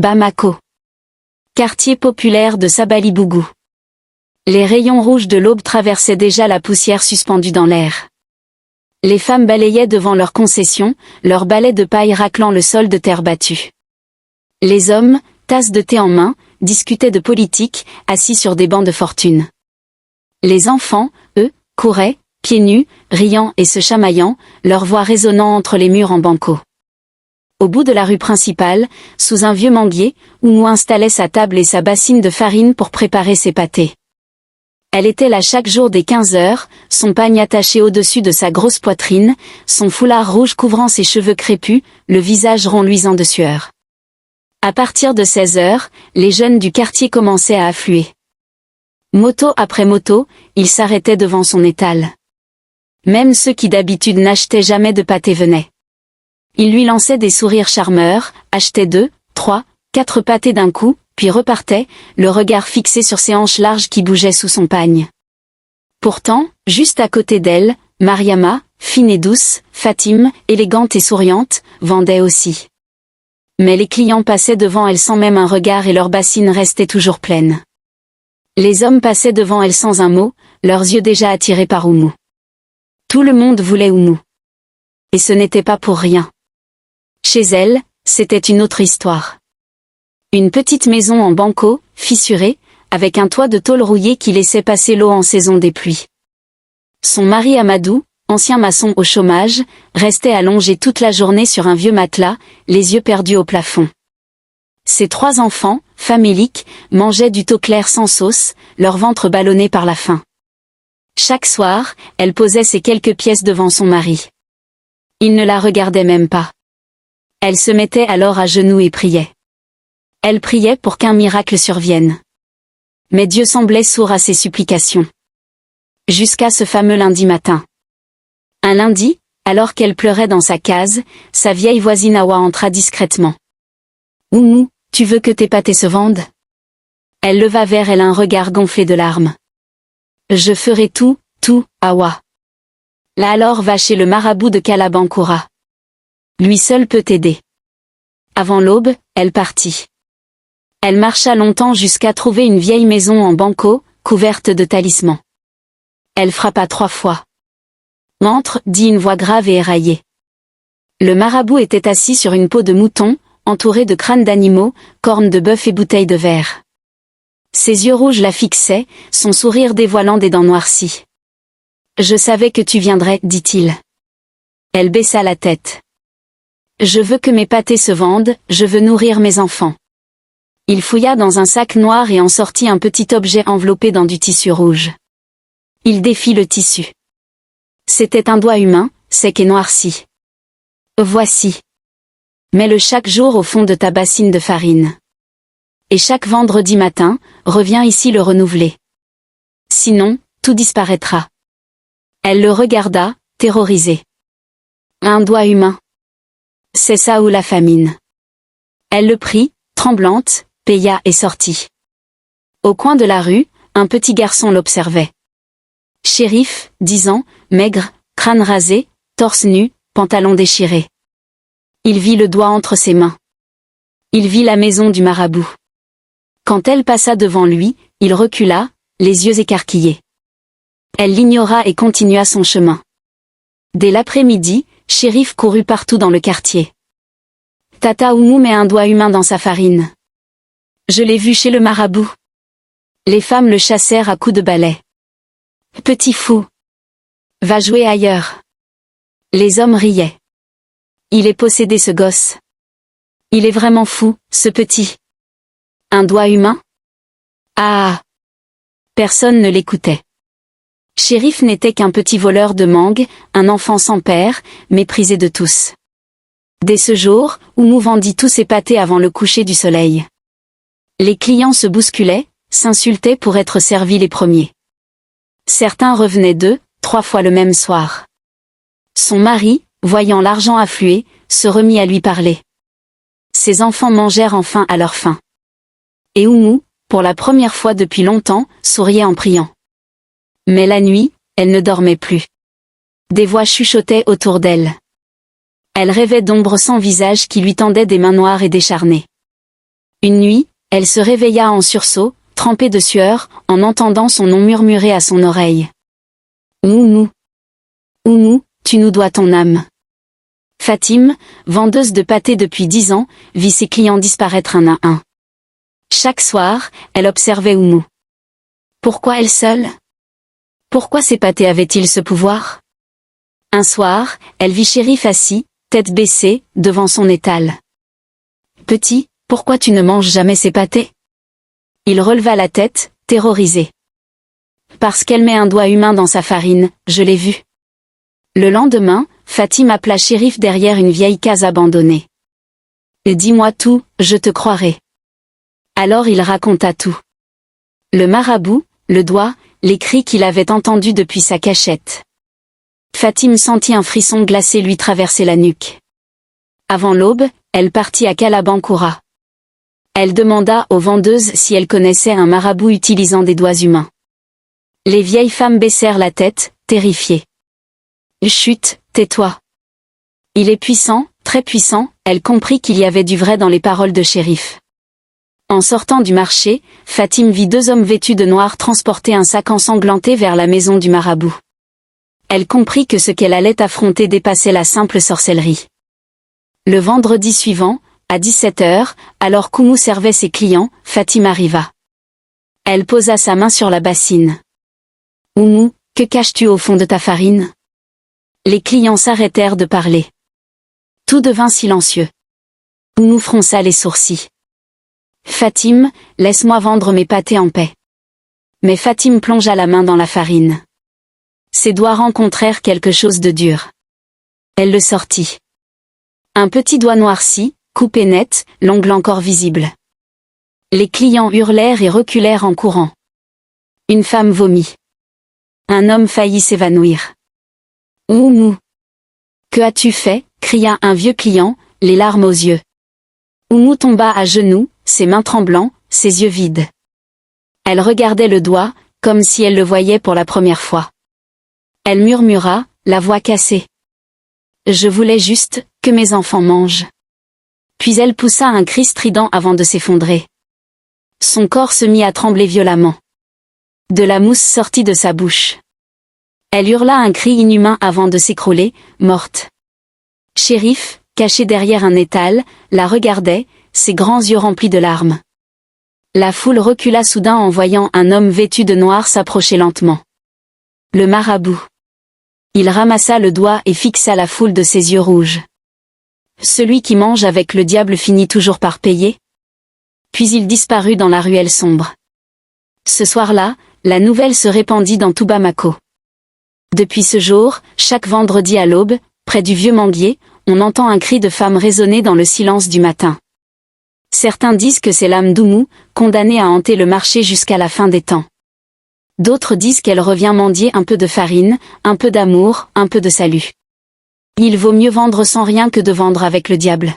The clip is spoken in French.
Bamako. Quartier populaire de Sabalibougou. Les rayons rouges de l'aube traversaient déjà la poussière suspendue dans l'air. Les femmes balayaient devant leurs concessions, leurs balais de paille raclant le sol de terre battue. Les hommes, tasses de thé en main, discutaient de politique, assis sur des bancs de fortune. Les enfants, eux, couraient, pieds nus, riant et se chamaillant, leur voix résonnant entre les murs en banco. Au bout de la rue principale, sous un vieux manguier, Oumou installait sa table et sa bassine de farine pour préparer ses pâtés. Elle était là chaque jour dès 15 heures, son pagne attaché au-dessus de sa grosse poitrine, son foulard rouge couvrant ses cheveux crépus, le visage rond luisant de sueur. À partir de 16 heures, les jeunes du quartier commençaient à affluer. Moto après moto, ils s'arrêtaient devant son étal. Même ceux qui d'habitude n'achetaient jamais de pâtés venaient. Il lui lançait des sourires charmeurs, achetait 2, 3, 4 pâtés d'un coup, puis repartait, le regard fixé sur ses hanches larges qui bougeaient sous son pagne. Pourtant, juste à côté d'elle, Mariama, fine et douce, Fatime, élégante et souriante, vendait aussi. Mais les clients passaient devant elle sans même un regard et leur bassine restait toujours pleine. Les hommes passaient devant elle sans un mot, leurs yeux déjà attirés par Oumou. Tout le monde voulait Oumou. Et ce n'était pas pour rien. Chez elle, c'était une autre histoire. Une petite maison en banco, fissurée, avec un toit de tôle rouillé qui laissait passer l'eau en saison des pluies. Son mari Amadou, ancien maçon au chômage, restait allongé toute la journée sur un vieux matelas, les yeux perdus au plafond. Ses 3 enfants, faméliques, mangeaient du thau clair sans sauce, leur ventre ballonné par la faim. Chaque soir, elle posait ses quelques pièces devant son mari. Il ne la regardait même pas. Elle se mettait alors à genoux et priait. Elle priait pour qu'un miracle survienne. Mais Dieu semblait sourd à ses supplications. Jusqu'à ce fameux lundi matin. Un lundi, alors qu'elle pleurait dans sa case, sa vieille voisine Awa entra discrètement. « Oumou, tu veux que tes pâtés se vendent ?» Elle leva vers elle un regard gonflé de larmes. « Je ferai tout, Awa. » Là alors va chez le marabout de Kalabankoura. Lui seul peut t'aider. Avant l'aube, elle partit. Elle marcha longtemps jusqu'à trouver une vieille maison en banco, couverte de talismans. Elle frappa 3 fois. « Entre » dit une voix grave et éraillée. Le marabout était assis sur une peau de mouton, entouré de crânes d'animaux, cornes de bœuf et bouteilles de verre. Ses yeux rouges la fixaient, son sourire dévoilant des dents noircies. « Je savais que tu viendrais, dit-il. » Elle baissa la tête. « Je veux que mes pâtés se vendent, je veux nourrir mes enfants. » Il fouilla dans un sac noir et en sortit un petit objet enveloppé dans du tissu rouge. Il défit le tissu. C'était un doigt humain, sec et noirci. « Voici. Mets-le chaque jour au fond de ta bassine de farine. Et chaque vendredi matin, reviens ici le renouveler. Sinon, tout disparaîtra. » Elle le regarda, terrorisée. Un doigt humain. C'est ça ou la famine. Elle le prit, tremblante, paya et sortit. Au coin de la rue, un petit garçon l'observait. Chérif, 10 ans, maigre, crâne rasé, torse nu, pantalon déchiré. Il vit le doigt entre ses mains. Il vit la maison du marabout. Quand elle passa devant lui, il recula, les yeux écarquillés. Elle l'ignora et continua son chemin. Dès l'après-midi, Chérif courut partout dans le quartier. Tata Oumou met un doigt humain dans sa farine. Je l'ai vu chez le marabout. Les femmes le chassèrent à coups de balai. Petit fou. Va jouer ailleurs. Les hommes riaient. Il est possédé ce gosse. Il est vraiment fou, ce petit. Un doigt humain? Ah! Personne ne l'écoutait. Chérif n'était qu'un petit voleur de mangue, un enfant sans père, méprisé de tous. Dès ce jour, Oumou vendit tous ses pâtés avant le coucher du soleil. Les clients se bousculaient, s'insultaient pour être servis les premiers. Certains revenaient 2, 3 fois le même soir. Son mari, voyant l'argent affluer, se remit à lui parler. Ses enfants mangèrent enfin à leur faim. Et Oumou, pour la première fois depuis longtemps, souriait en priant. Mais la nuit, elle ne dormait plus. Des voix chuchotaient autour d'elle. Elle rêvait d'ombres sans visage qui lui tendaient des mains noires et décharnées. Une nuit, elle se réveilla en sursaut, trempée de sueur, en entendant son nom murmurer à son oreille. Oumou. Oumou, tu nous dois ton âme. Fatime, vendeuse de pâté depuis 10 ans, vit ses clients disparaître un à un. Chaque soir, elle observait Oumou. Pourquoi elle seule? Pourquoi ces pâtés avaient-ils ce pouvoir? Un soir, elle vit Chérif assis, tête baissée, devant son étal. Petit, pourquoi tu ne manges jamais ces pâtés? Il releva la tête, terrorisé. Parce qu'elle met un doigt humain dans sa farine, je l'ai vu. Le lendemain, Fatime appela Chérif derrière une vieille case abandonnée. Dis-moi tout, je te croirai. Alors il raconta tout. Le marabout, le doigt, les cris qu'il avait entendus depuis sa cachette. Fatime sentit un frisson glacé lui traverser la nuque. Avant l'aube, elle partit à Kalabankoura. Elle demanda aux vendeuses si elles connaissaient un marabout utilisant des doigts humains. Les vieilles femmes baissèrent la tête, terrifiées. Chut, tais-toi. Il est puissant, très puissant, elle comprit qu'il y avait du vrai dans les paroles de Chérif. En sortant du marché, Fatime vit 2 hommes vêtus de noir transporter un sac ensanglanté vers la maison du marabout. Elle comprit que ce qu'elle allait affronter dépassait la simple sorcellerie. Le vendredi suivant, à 17h, alors qu'Oumou servait ses clients, Fatime arriva. Elle posa sa main sur la bassine. Oumou, que caches-tu au fond de ta farine? Les clients s'arrêtèrent de parler. Tout devint silencieux. Oumou fronça les sourcils. Fatime, laisse-moi vendre mes pâtés en paix. Mais Fatime plongea la main dans la farine. Ses doigts rencontrèrent quelque chose de dur. Elle le sortit. Un petit doigt noirci, coupé net, l'ongle encore visible. Les clients hurlèrent et reculèrent en courant. Une femme vomit. Un homme faillit s'évanouir. Oumou. Que as-tu fait? Cria un vieux client, les larmes aux yeux. Oumou tomba à genoux, ses mains tremblant, ses yeux vides. Elle regardait le doigt, comme si elle le voyait pour la première fois. Elle murmura, la voix cassée. Je voulais juste que mes enfants mangent. Puis elle poussa un cri strident avant de s'effondrer. Son corps se mit à trembler violemment. De la mousse sortit de sa bouche. Elle hurla un cri inhumain avant de s'écrouler, morte. Chérif, caché derrière un étal, la regardait, ses grands yeux remplis de larmes. La foule recula soudain en voyant un homme vêtu de noir s'approcher lentement. Le marabout. Il ramassa le doigt et fixa la foule de ses yeux rouges. Celui qui mange avec le diable finit toujours par payer. Puis il disparut dans la ruelle sombre. Ce soir-là, la nouvelle se répandit dans tout Bamako. Depuis ce jour, chaque vendredi à l'aube, près du vieux manguier, on entend un cri de femme résonner dans le silence du matin. Certains disent que c'est l'âme d'Oumou, condamnée à hanter le marché jusqu'à la fin des temps. D'autres disent qu'elle revient mendier un peu de farine, un peu d'amour, un peu de salut. Il vaut mieux vendre sans rien que de vendre avec le diable.